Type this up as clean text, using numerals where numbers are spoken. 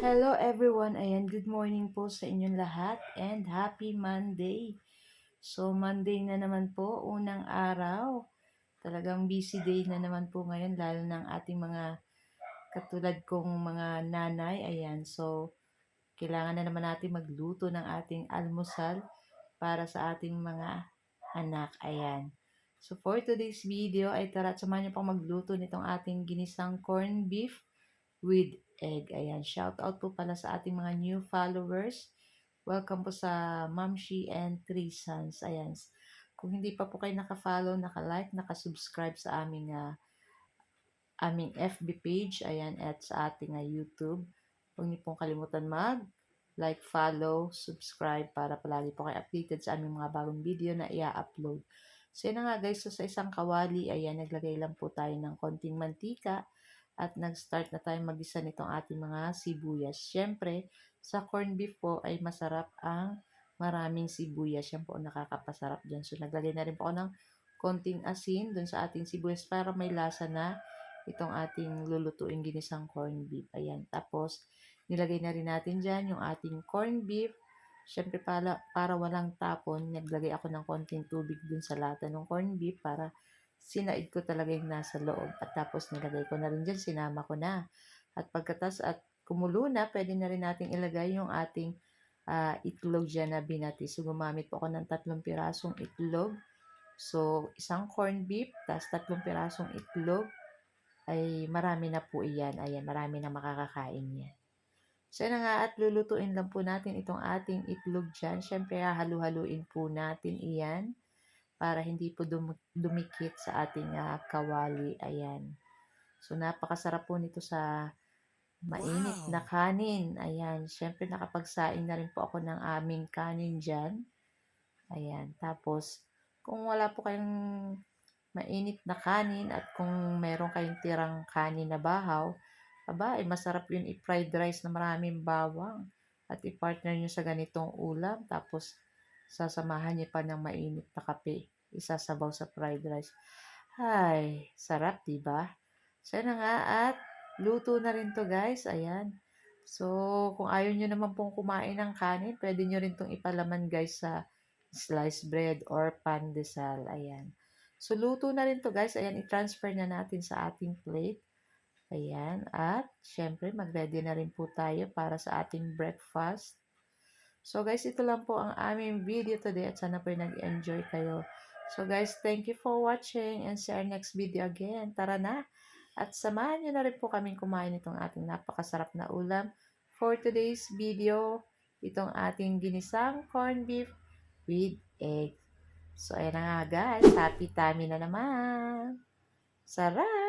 Hello everyone, ayan, good morning po sa inyong lahat and happy Monday. So Monday na naman po, unang araw. Talagang busy day na naman po ngayon, lalo ng ating mga katulad kong mga nanay, ayan. So kailangan na naman natin magluto ng ating almusal para sa ating mga anak, ayan. So for today's video ay tara, samahan niyo pang magluto nitong ating ginisang corned beef with egg. Ayan, shout out po pala sa ating mga new followers. Welcome po sa Mamshi and Three Sons. Ayan. Kung hindi pa po kayo naka-follow, naka-like, naka-subscribe sa aming FB page, ayan, at sa ating YouTube. Huwag niyo pong kalimutan like, follow, subscribe para palagi po kayo updated sa aming mga bagong video na i-upload. So yun na nga guys, so sa isang kawali, ayan, naglagay lang po tayo ng konting mantika at nag-start na tayo mag-isa nitong ating mga sibuyas. Siyempre, sa corned beef po ay masarap ang maraming sibuyas. Yan po ang nakakapasarap dyan. So naglagay na rin po ako ng konting asin dun sa ating sibuyas para may lasa na itong ating lulutuin ginisang corned beef. Ayan. Tapos, nilagay na rin natin dyan yung ating corned beef. Siyempre, para walang tapon, naglagay ako ng konting tubig dun sa lata ng corned beef para sinaid ko talaga yung nasa loob. At tapos, nilagay ko na rin dyan, sinama ko na. At pagkatas at kumulo na, pwede na rin natin ilagay yung ating itlog dyan na binati. So, gumamit po ako ng 3 pirasong itlog. So, isang corned beef, tapos 3 pirasong itlog, ay marami na po iyan. Ayan, marami na makakakain yan. So, na nga at lulutuin lang po natin itong ating itlog dyan. Siyempre, halu-haluin po natin iyan para hindi po dumikit sa ating kawali. Ayan. So, napakasarap po nito sa mainit na kanin. Ayan. Siyempre, nakapagsaing na rin po ako ng aming kanin dyan. Ayan. Tapos, kung wala po kayong mainit na kanin at kung meron kayong tirang kanin na bahaw, aba, masarap yun i-fried rice na maraming bawang at i-partner nyo sa ganitong ulam. Tapos, sasamahan nyo pa ng mainit na kape. Isasabaw sa fried rice. Ay, sarap, diba? So, na nga at luto na rin to guys. Ayan. So, kung ayaw nyo naman pong kumain ng kanin, pwede nyo rin tong ipalaman guys sa sliced bread or pandesal. Ayan. So, luto na rin to guys. Ayan, i-transfer na natin sa ating plate. Ayan. At, syempre, mag-ready na rin po tayo para sa ating breakfast. So, guys, ito lang po ang aming video today at sana po nag-enjoy kayo. So, guys, thank you for watching and see our next video again. Tara na! At samahan nyo na rin po kaming kumain itong ating napakasarap na ulam. For today's video, itong ating ginisang corned beef with egg. So, ayan na nga guys. Happy tummy na naman. Sarap!